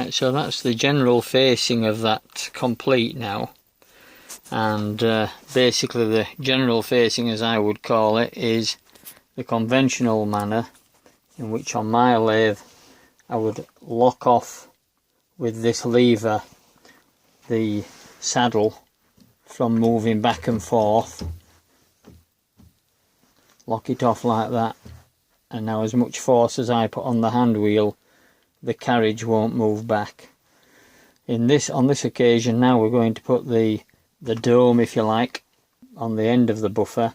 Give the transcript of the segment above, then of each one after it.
Right, so that's the general facing of that complete now, and basically the general facing, as I would call it, is the conventional manner in which on my lathe I would lock off with this lever the saddle from moving back and forth. Lock it off like that, and now as much force as I put on the hand wheel, the carriage won't move back. On this occasion now we're going to put the dome, if you like, on the end of the buffer.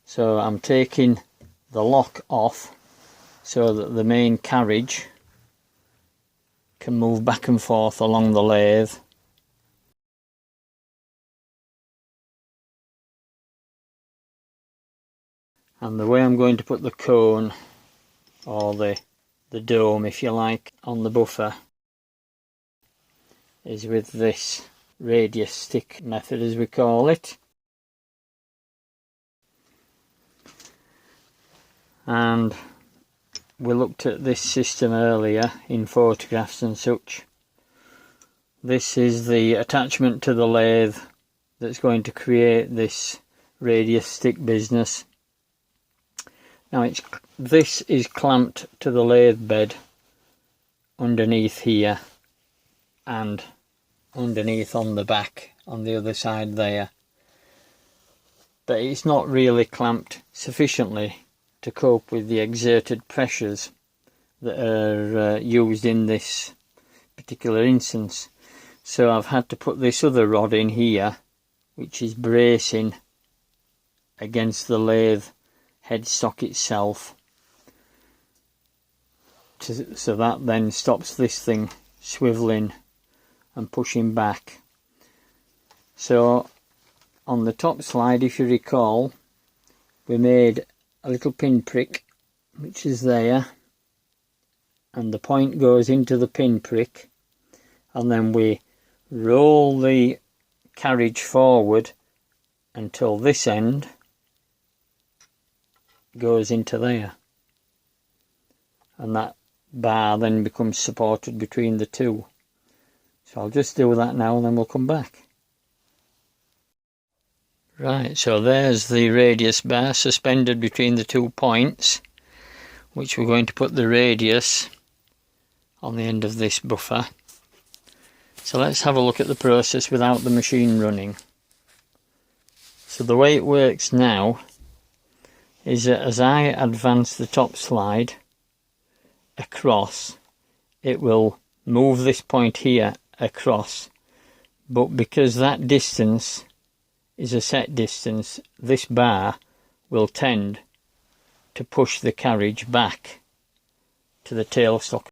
So I'm taking the lock off so that the main carriage can move back and forth along the lathe. And the way I'm going to put the cone, or the dome if you like, on the buffer is with this radius stick method, as we call it. And we looked at this system earlier in photographs and such. This is the attachment to the lathe that's going to create this radius stick business. Now this is clamped to the lathe bed underneath here and underneath on the back on the other side there, but it's not really clamped sufficiently to cope with the exerted pressures that are used in this particular instance. So I've had to put this other rod in here, which is bracing against the lathe headstock itself, so that then stops this thing swivelling and pushing back. So on the top slide, if you recall, we made a little pinprick which is there, and the point goes into the pinprick, and then we roll the carriage forward until this end goes into there, and that bar then becomes supported between the two. So I'll just do that now and then we'll come back. Right, so there's the radius bar suspended between the 2 points, which we're going to put the radius on the end of this buffer. So let's have a look at the process without the machine running. So the way it works now is that as I advance the top slide across, it will move this point here across, but because that distance is a set distance, this bar will tend to push the carriage back to the tailstock.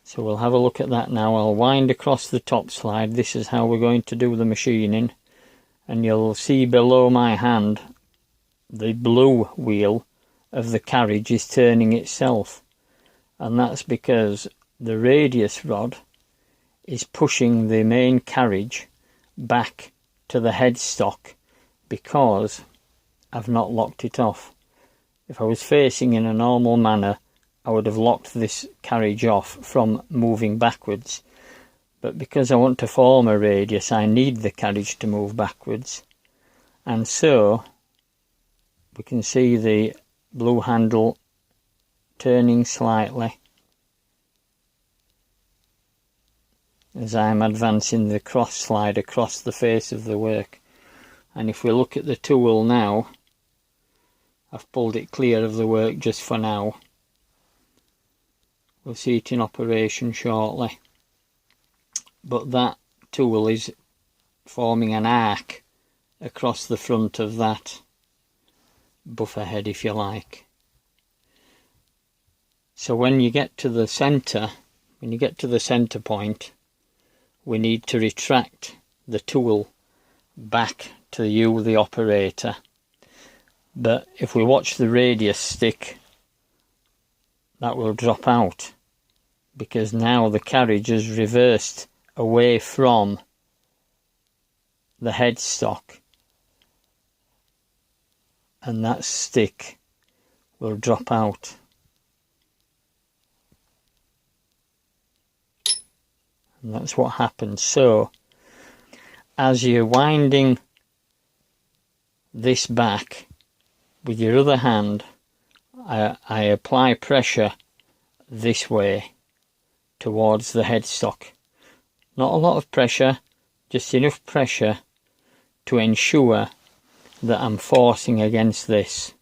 So we'll have a look at that now. I'll wind across the top slide. This is how we're going to do the machining, and you'll see below my hand the blue wheel of the carriage is turning itself, and that's because the radius rod is pushing the main carriage back to the headstock because I've not locked it off. If I was facing in a normal manner, I would have locked this carriage off from moving backwards, but because I want to form a radius, I need the carriage to move backwards, and so we can see the blue handle turning slightly as I'm advancing the cross slide across the face of the work. And if we look at the tool now, I've pulled it clear of the work just for now. We'll see it in operation shortly, but that tool is forming an arc across the front of that buffer head, if you like. So when you get to the centre, point, we need to retract the tool back to you, the operator. But if we watch the radius stick, that will drop out, because now the carriage is reversed away from the headstock, and that stick will drop out. And that's what happens. So as you're winding this back with your other hand, I apply pressure this way towards the headstock. Not a lot of pressure, just enough pressure to ensure that I'm forcing against this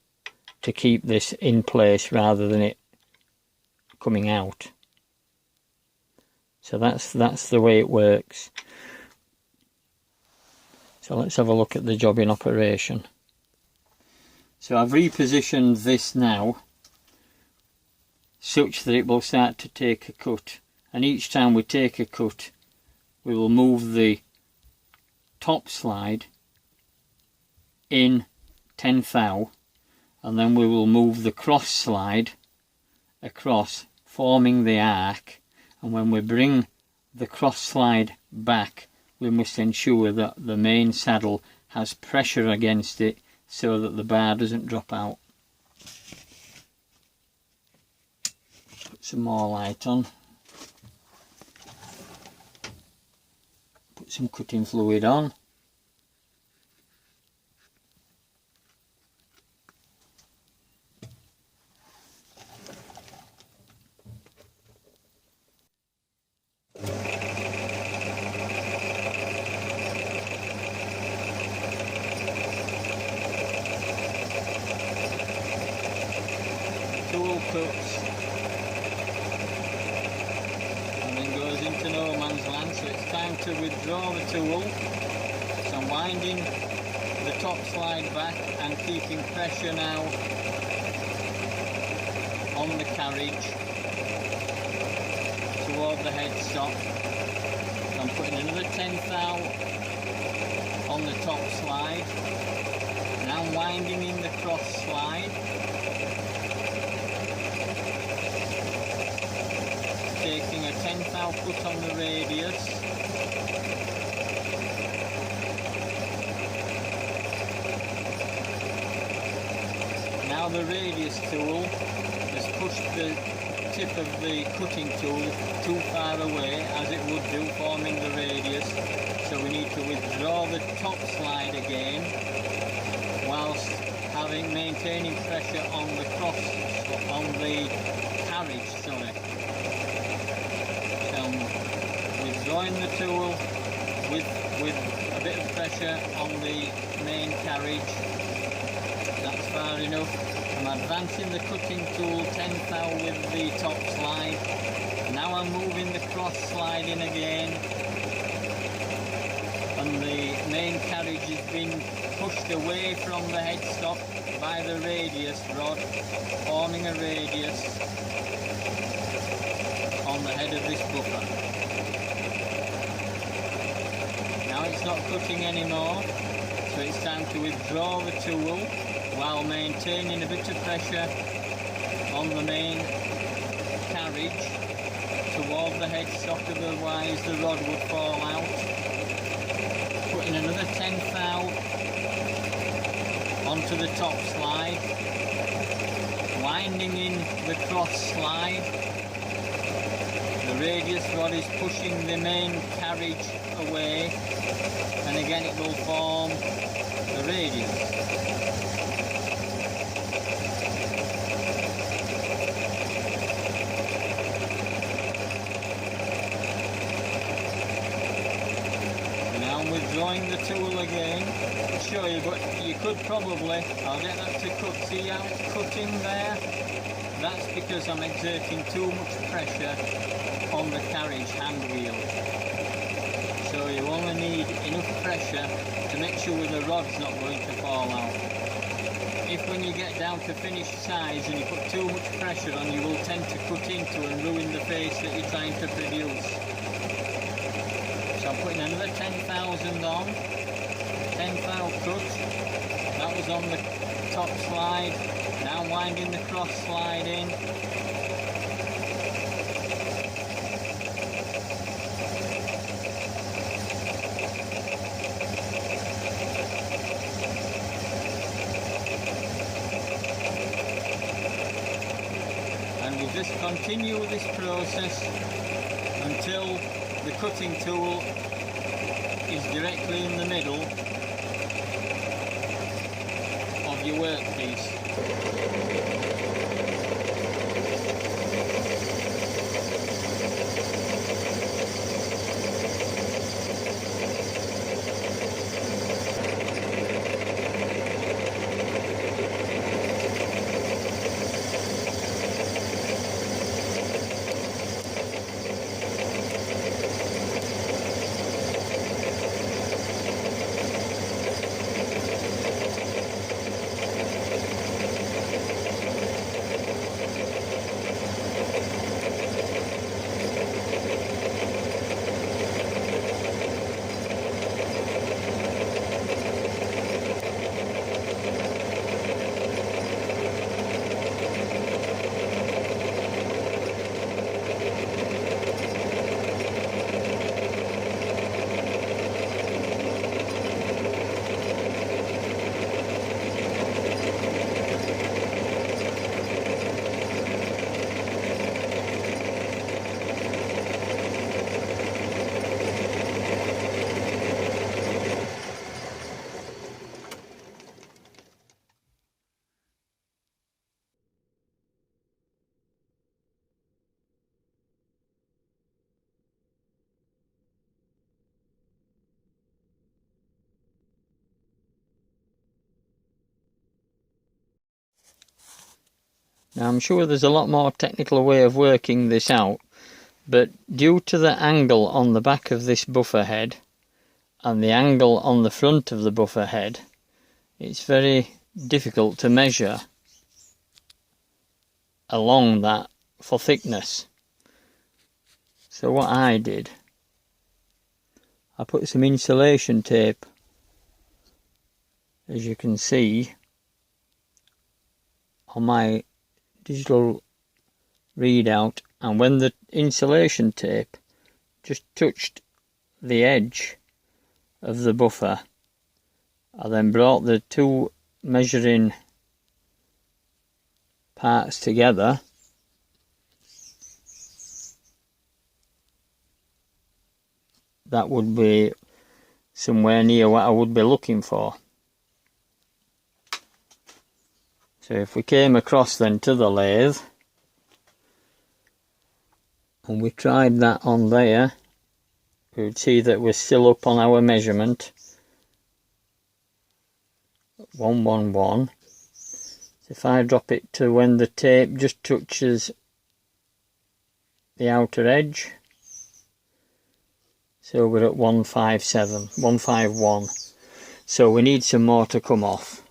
to keep this in place rather than it coming out. So that's the way it works. So let's have a look at the job in operation. So I've repositioned this now such that it will start to take a cut, and each time we take a cut we will move the top slide in 10 thou, and then we will move the cross slide across, forming the arc. And when we bring the cross slide back, we must ensure that the main saddle has pressure against it so that the bar doesn't drop out. Put some more light on. Put some cutting fluid on. Tool cuts and then goes into no man's land, so it's time to withdraw the tool. So I'm winding the top slide back and keeping pressure now on the carriage toward the headstock. So I'm putting another 10 thou on the top slide. Now I'm winding in the cross slide. Taking a 10 thou cut on the radius. Now the radius tool has pushed the tip of the cutting tool too far away, as it would do, forming the radius. So we need to withdraw the top slide again, whilst maintaining pressure on the carriage. Withdrawing the tool with a bit of pressure on the main carriage. That's far enough. I'm advancing the cutting tool 10 thou with the top slide. Now I'm moving the cross slide in again, and the main carriage has been pushed away from the headstock by the radius rod, forming a radius on the head of this buffer. Now it's not cutting anymore, so it's time to withdraw the tool while maintaining a bit of pressure on the main carriage toward the headstock, otherwise the rod would fall out. Putting another 10 thou onto the top slide, winding in the cross slide. The radius rod is pushing the main carriage away, and again it will form the radius. So now I'm withdrawing the tool again to show you, but you could probably, I'll get that to cut, see how it's cutting there? That's because I'm exerting too much pressure on the carriage hand wheel. So you only need enough pressure to make sure the rod's not going to fall out. If when you get down to finished size and you put too much pressure on, you will tend to cut into and ruin the face that you're trying to produce. So I'm putting another 10,000 on, 10 thou cut. That was on the top slide. Now I'm winding the cross slide in. And we'll just continue with this process until the cutting tool is directly in the middle of your workpiece. Now I'm sure there's a lot more technical way of working this out, but due to the angle on the back of this buffer head and the angle on the front of the buffer head, it's very difficult to measure along that for thickness. So what I did, I put some insulation tape, as you can see, on my digital readout, and when the insulation tape just touched the edge of the buffer, I then brought the two measuring parts together that would be somewhere near what I would be looking for. So if we came across then to the lathe and we tried that on there, we would see that we're still up on our measurement 111. So if I drop it to when the tape just touches the outer edge, so we're at 157, 151. So we need some more to come off.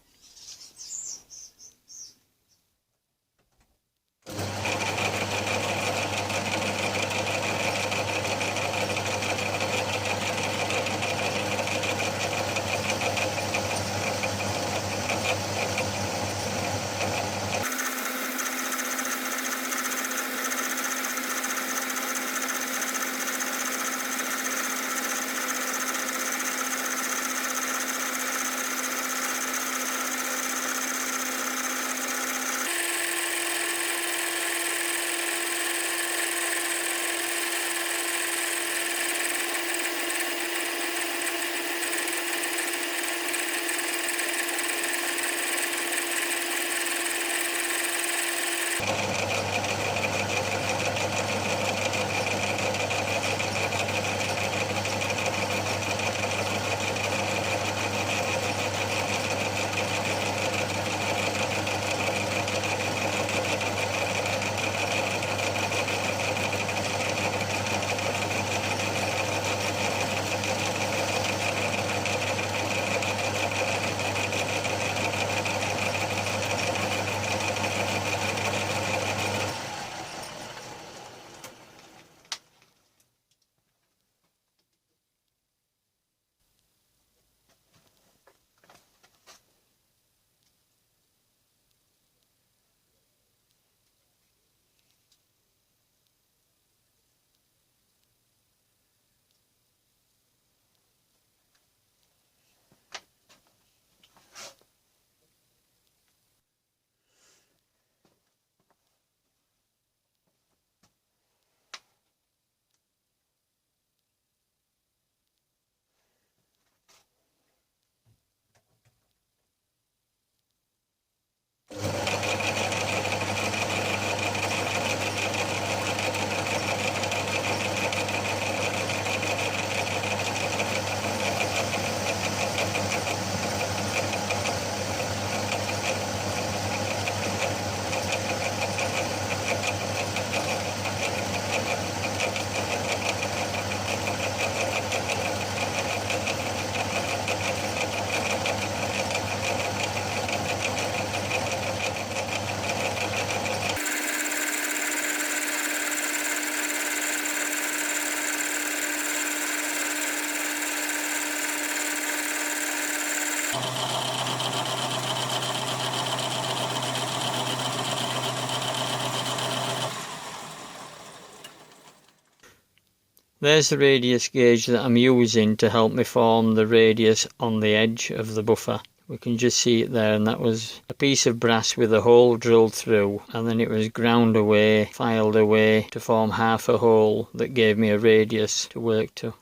There's the radius gauge that I'm using to help me form the radius on the edge of the buffer. We can just see it there, and that was a piece of brass with a hole drilled through, and then it was ground away, filed away to form half a hole that gave me a radius to work to.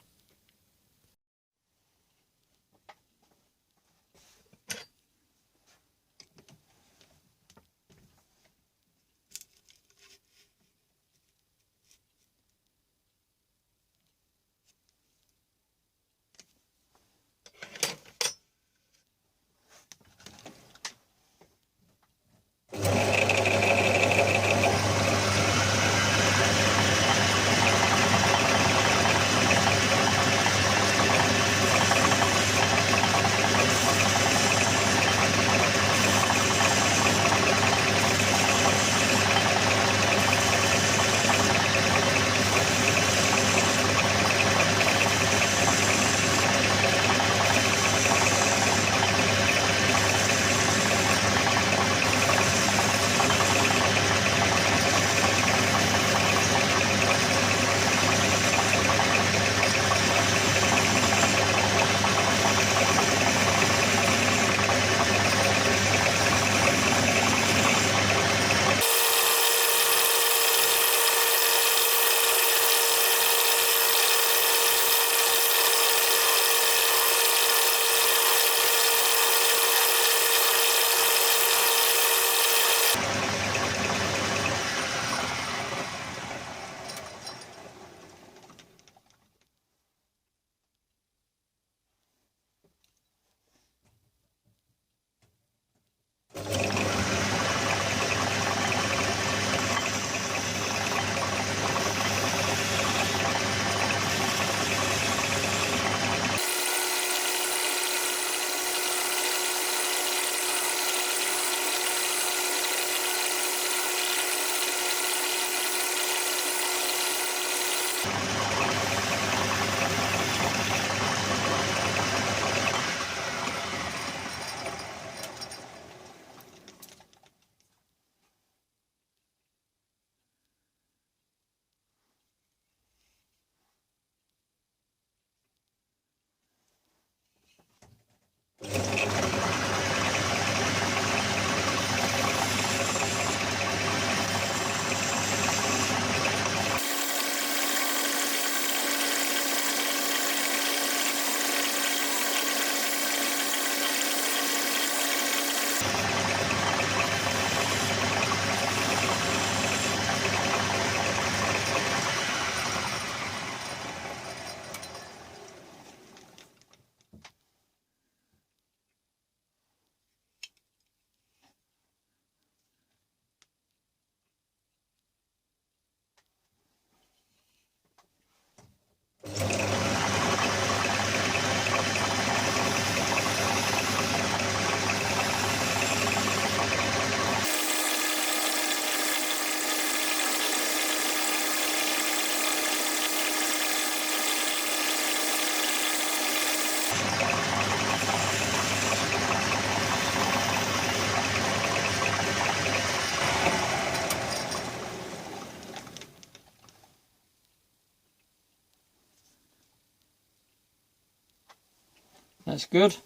That's good.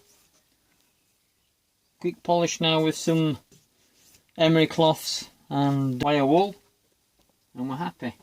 Quick polish now with some emery cloths and wire wool, and we're happy.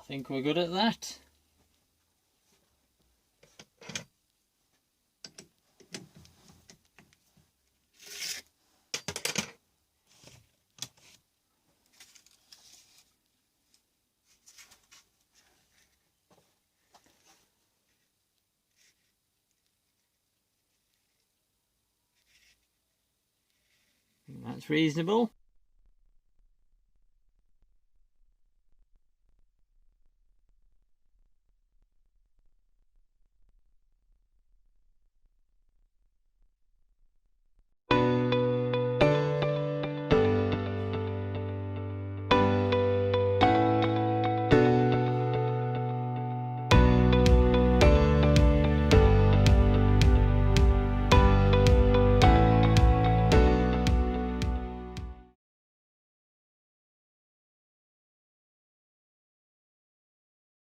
think we're good at that. That's reasonable.